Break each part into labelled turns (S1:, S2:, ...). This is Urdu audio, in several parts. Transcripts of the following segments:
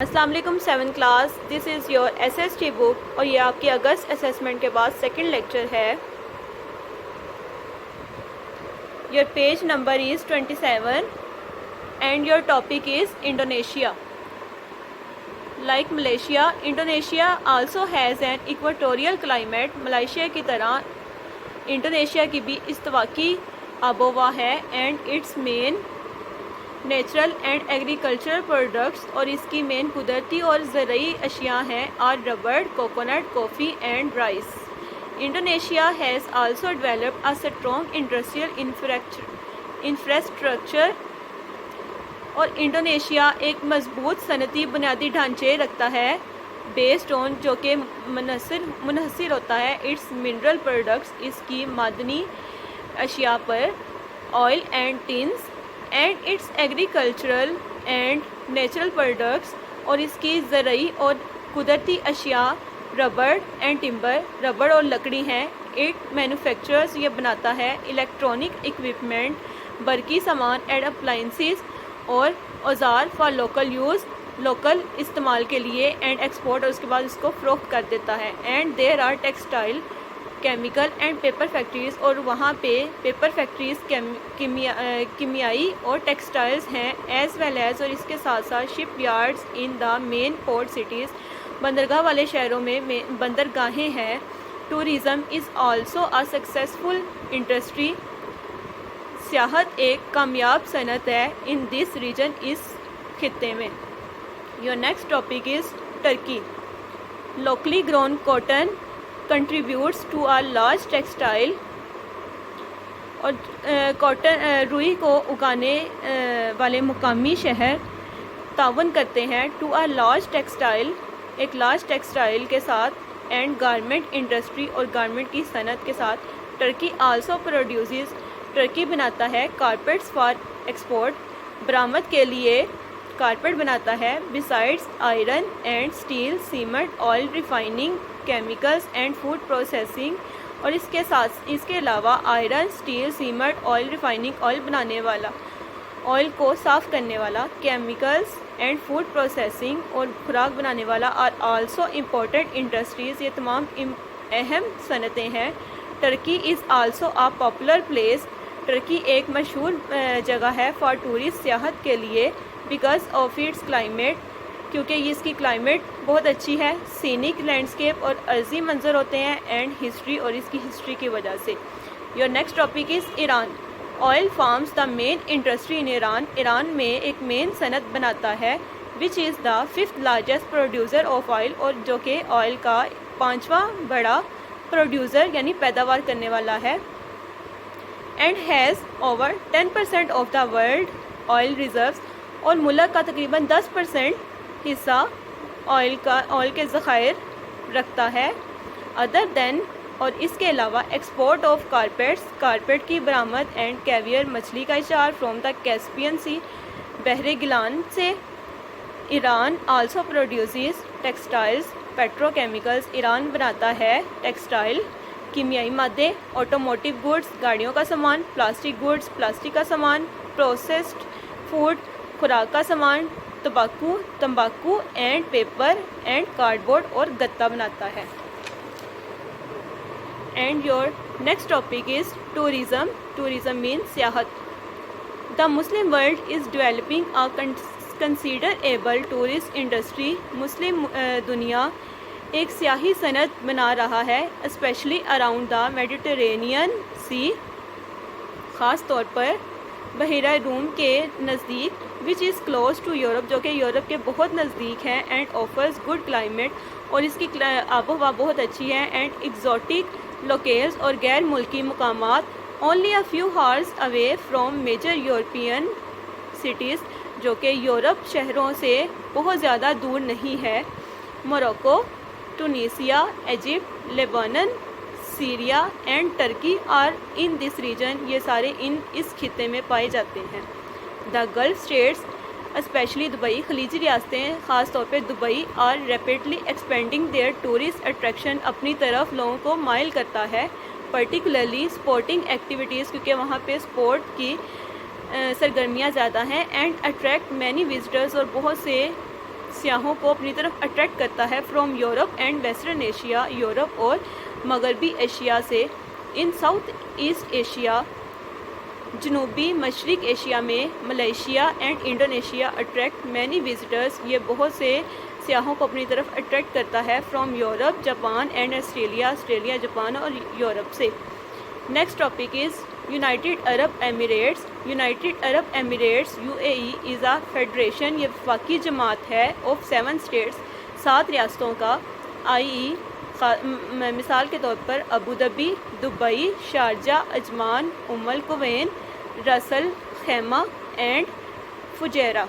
S1: السلام علیکم 7 class, this is your S S T book اور یہ آپ کی اگست اسیسمنٹ کے بعد سیکنڈ لیکچر ہے. Your page number is 27 and your topic is Indonesia. Like Malaysia, Indonesia also has an equatorial climate. Malaysia کی طرح انڈونیشیا کی بھی استوائی آب و ہوا ہے. And it's main natural and agricultural products, اور اس کی مین قدرتی اور زرعی اشیاء ہیں are rubber, coconut, coffee and rice. Indonesia has also developed a strong industrial infrastructure, اور انڈونیشیا ایک مضبوط صنعتی بنیادی ڈھانچے رکھتا ہے بیسڈ آن، جو کہ منحصر ہوتا ہے اٹس منرل پروڈکٹس، اس کی معدنی اشیاء پر، oil and tins, and its agricultural and natural products, اور اس کی زرعی اور قدرتی اشیاء ربڑ اینڈ ٹمبر، ربڑ اور لکڑی ہیں. اٹ مینوفیکچرز، یہ بناتا ہے الیکٹرانک اکوپمنٹ، برقی سامان اینڈ اپلائنسز اور اوزار فار لوکل یوز، لوکل استعمال کے لیے، اینڈ ایکسپورٹ، اور اس کے بعد اس کو فروخت کر دیتا ہے. And there are textile, chemical and paper factories, اور وہاں پہ پیپر فیکٹریز، کیمیائی اور ٹیکسٹائلز ہیں، ایز ویل ایز، اور اس کے ساتھ ساتھ شپ یارڈز ان دا مین پورٹ سٹیز، بندرگاہ والے شہروں میں بندرگاہیں ہیں. Tourism is also a successful industry, سیاحت ایک کامیاب صنعت ہے ان دس ریجن، اس خطے میں. Your next topic is tricky. Locally grown cotton contributes to a large textile، اور کاٹن روئی کو اگانے والے مقامی شہر تعاون کرتے ہیں ٹو اے لارج ٹیکسٹائل، ایک لارج ٹیکسٹائل کے ساتھ، اینڈ گارمنٹ انڈسٹری، اور گارمنٹ کی صنعت کے ساتھ. ٹرکی آلسو پروڈیوسز، ٹرکی بناتا ہے کارپیٹس فار ایکسپورٹ، برآمد کے لیے کارپیٹ بناتا ہے. Besides iron and steel, cement, oil refining, chemicals and food processing, اور اس کے علاوہ iron, steel, cement, oil refining, oil بنانے والا، آئل کو صاف کرنے والا، کیمیکلز اینڈ فوڈ پروسیسنگ، اور خوراک بنانے والا آر آلسو امپورٹنٹ انڈسٹریز، یہ تمام اہم صنعتیں ہیں. Turkey is also a popular place, Turkey ایک مشہور جگہ ہے فار ٹورسٹ، سیاحت کے لیے، بیکاز آف اٹس کلائمیٹ، کیونکہ یہ اس کی کلائمیٹ بہت اچھی ہے، سینک لینڈسکیپ اور عرضی منظر ہوتے ہیں، اینڈ ہسٹری، اور اس کی ہسٹری کی وجہ سے. Your next topic is Iran. Oil forms the main industry in Iran, Iran میں ایک مین صنعت بناتا ہے which is the 5th largest producer of oil, اور جو کہ آئل کا 5واں بڑا پروڈیوسر یعنی پیداوار کرنے والا ہے. And has over 10% of the world oil reserves, اور ملک کا تقریباً 10% حصہ آئل کے ذخائر رکھتا ہے. ادر دین، اور اس کے علاوہ ایکسپورٹ آف کارپیٹس، کارپیٹ کی برآمد، اینڈ کیویئر، مچھلی کا اشار فرام دا کیسپین سی، بحر گیلان سے. Iran also produces textiles, petro chemicals, Iran بناتا ہے ٹیکسٹائل، کیمیائی مادے، آٹوموٹیو گڈس، گاڑیوں کا سامان، پلاسٹک گڈس، پلاسٹک کا سامان، پروسیسڈ فوڈ، خوراک کا سامان، تمباکو and paper and cardboard, اور گتا بناتا ہے. And your next topic is tourism. Tourism means سیاحت. The Muslim world is developing a considerable tourist industry, مسلم دنیا ایک سیاحی صنعت بنا رہا ہے، especially around the Mediterranean sea, خاص طور پر بحیرہ روم کے نزدیک، which is close to Europe, جو کہ یورپ کے بہت نزدیک ہے، اینڈ آفرز گڈ کلائمیٹ، اور اس کی آب و ہوا بہت اچھی ہے، اینڈ ایگزوٹک لوکیلز، اور غیر ملکی مقامات، only a few hours away from major European cities, جو کہ یورپ شہروں سے بہت زیادہ دور نہیں ہے. Morocco, Tunisia, Egypt, Lebanon, Syria and Turkey are in this region, یہ سارے اس خطے میں پائے جاتے ہیں. The golf states especially Dubai, خلیجی ریاستیں خاص طور پہ Dubai, are rapidly expanding their tourist attraction, اپنی طرف لوگوں کو مائل کرتا ہے، پرٹیکولرلی اسپورٹنگ ایکٹیویٹیز، کیونکہ وہاں پہ اسپورٹ کی سرگرمیاں زیادہ ہیں، اینڈ اٹریکٹ مینی وزٹرز، اور بہت سے سیاحوں کو اپنی طرف اٹریکٹ کرتا ہے from Europe and western Asia, Europe اور مغربی ایشیا سے. ان ساؤتھ ایسٹ ایشیا، جنوبی مشرق ایشیا میں Malaysia and Indonesia attract many visitors. یہ بہت سے سیاحوں کو اپنی طرف اٹریکٹ کرتا ہے from Europe, Japan and Australia, Australia, Japan اور یورپ سے. Next topic is United Arab Emirates. United Arab Emirates UAE is a federation, یہ وفاقی جماعت ہے آف 7 اسٹیٹس، 7 ریاستوں کا. i.e. مثال کے طور پر Abu Dhabi, Dubai, Sharjah, Ajman, Al Quwain, Ras Al Khaimah and Fujairah.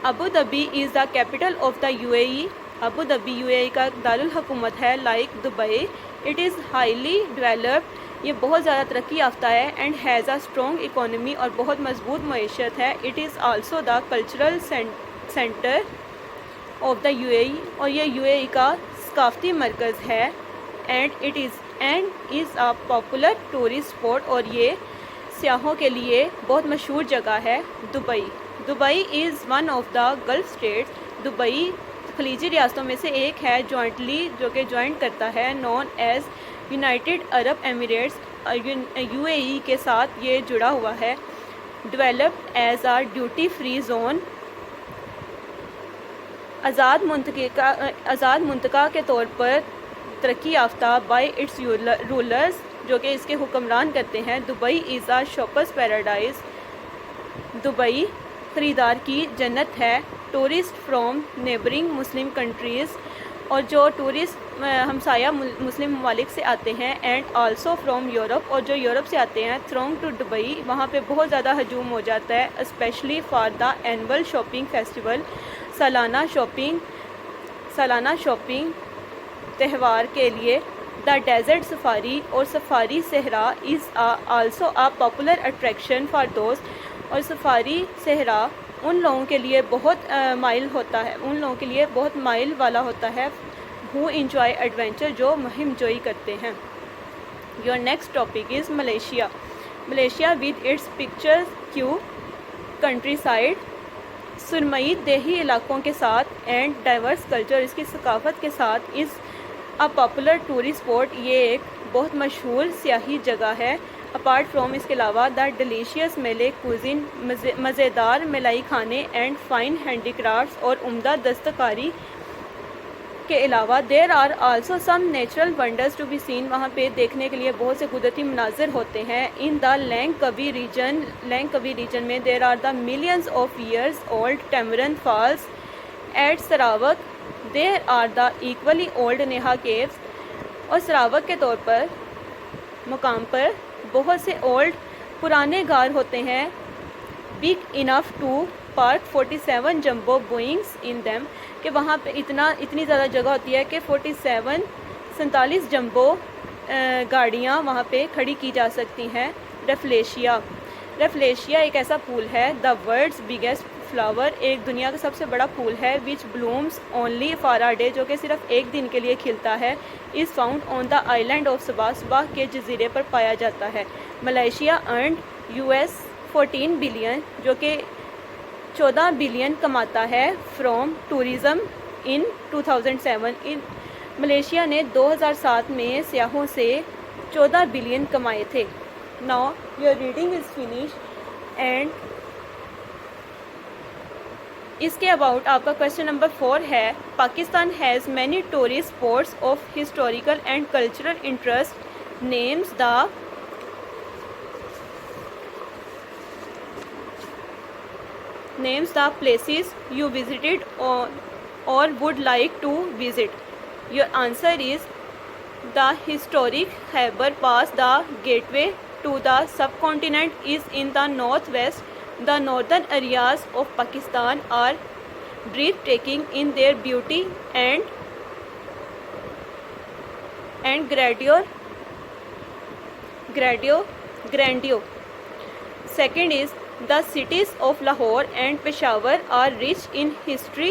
S1: Abu Dhabi is the capital of the UAE. Abu Dhabi UAE کا دارالحکومت ہے. Like Dubai, it is highly developed, یہ بہت زیادہ ترقی یافتہ ہے. And has a strong economy, اور بہت مضبوط معیشت ہے. It is also the cultural centre of the UAE، اور یہ UAE کا ثقافتی مرکز ہے. And it is a popular tourist spot, اور یہ سیاحوں کے لیے بہت مشہور جگہ ہے. Dubai is one of the golf states. Dubai خلیجی ریاستوں میں سے ایک ہے جوائنٹلی، جو کہ جوائنٹ کرتا ہے، known as United Arab Emirates. UAE کے ساتھ یہ جڑا ہوا ہے. Developed as a duty free zone, آزاد منطقہ کے طور پر ترقی یافتہ. بائی اٹس رولرز، جو کہ اس کے حکمران کرتے ہیں. Dubai is a shoppers paradise, Dubai خریدار کی جنت ہے. Tourist from neighbouring Muslim countries, اور جو ٹورسٹ ہمسایہ مسلم ممالک سے آتے ہیں. اینڈ آلسو فرام یورپ، اور جو یورپ سے آتے ہیں. تھرونگ ٹو دبئی، وہاں پہ بہت زیادہ ہجوم ہو جاتا ہے. Especially for the annual shopping festival, سالانہ شاپنگ تہوار کے لیے. دا ڈیزرٹ سفاری، اور سفاری صحرا is also a popular attraction for those, اور سفاری صحرا ان لوگوں کے لیے بہت مائل ہوتا ہے، ان لوگوں کے لیے بہت مائل والا ہوتا ہے who enjoy adventure، جو مہم جوئی کرتے ہیں. Your next topic is Malaysia. Malaysia with its picturesque countryside، سرمئی دیہی علاقوں کے ساتھ، اینڈ ڈائیورس کلچر، اس کی ثقافت کے ساتھ، از اے پاپولر ٹورسٹ اسپاٹ، یہ ایک بہت مشہور سیاحی جگہ ہے. اپارٹ فرام، اس کے علاوہ، دا ڈیلیشیس میلے کوزین، مزیدار ملائی کھانے، اینڈ فائن ہینڈی کرافٹس، اور عمدہ دستکاری کے علاوہ. There are also some natural wonders to be seen, وہاں پہ دیکھنے کے لیے بہت سے قدرتی مناظر ہوتے ہیں. ان دا لینگکوی ریجن میں there are the millions of years old Temurun falls. At Sarawak there are the equally old Niah caves, اور سراوک کے طور پر مقام پر بہت سے اولڈ پرانے غار ہوتے ہیں. Big enough to park 47 jumbo Boeings in them, کہ وہاں پہ اتنی زیادہ جگہ ہوتی ہے کہ 47 جمبو گاڑیاں وہاں پہ کھڑی کی جا سکتی ہیں. ریفلیشیا ایک ایسا پھول ہے. دا ورلڈز بگیسٹ فلاور، ایک دنیا کا سب سے بڑا پھول ہے. Which blooms only for a day, جو کہ صرف ایک دن کے لیے کھلتا ہے. Is found on the island of Sabah کے جزیرے پر پایا جاتا ہے. ملائیشیا ارنڈ $14 بلین، جو کہ 14 بلین کماتا ہے فرام ٹورزم ان 2007. ملیشیا نے 2007 میں سیاحوں سے 14 بلین کمائے تھے. Now your reading is finish, and اس کے اباؤٹ آپ کا کوشچن نمبر 4 ہے. Pakistan has many tourist spots of historical and cultural interest. Names the places you visited or would like to visit. Your answer is the historic Khyber Pass, the gateway to the subcontinent, is in the northwest. The northern areas of Pakistan are breathtaking in their beauty and grandeur. Second is, the cities of Lahore and Peshawar are rich in history.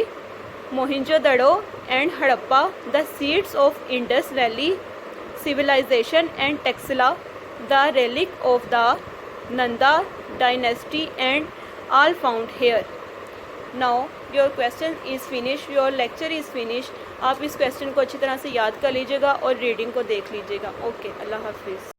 S1: Mohenjo-daro and Harappa, the seats of Indus Valley civilization, and Taxila, the relic of the Nanda dynasty, and all found here. Now your question is finish, your lecture is finish. آپ اس کویسچن کو اچھی طرح سے یاد کر لیجیے گا اور ریڈنگ کو دیکھ لیجیے گا. اوکے، اللہ حافظ.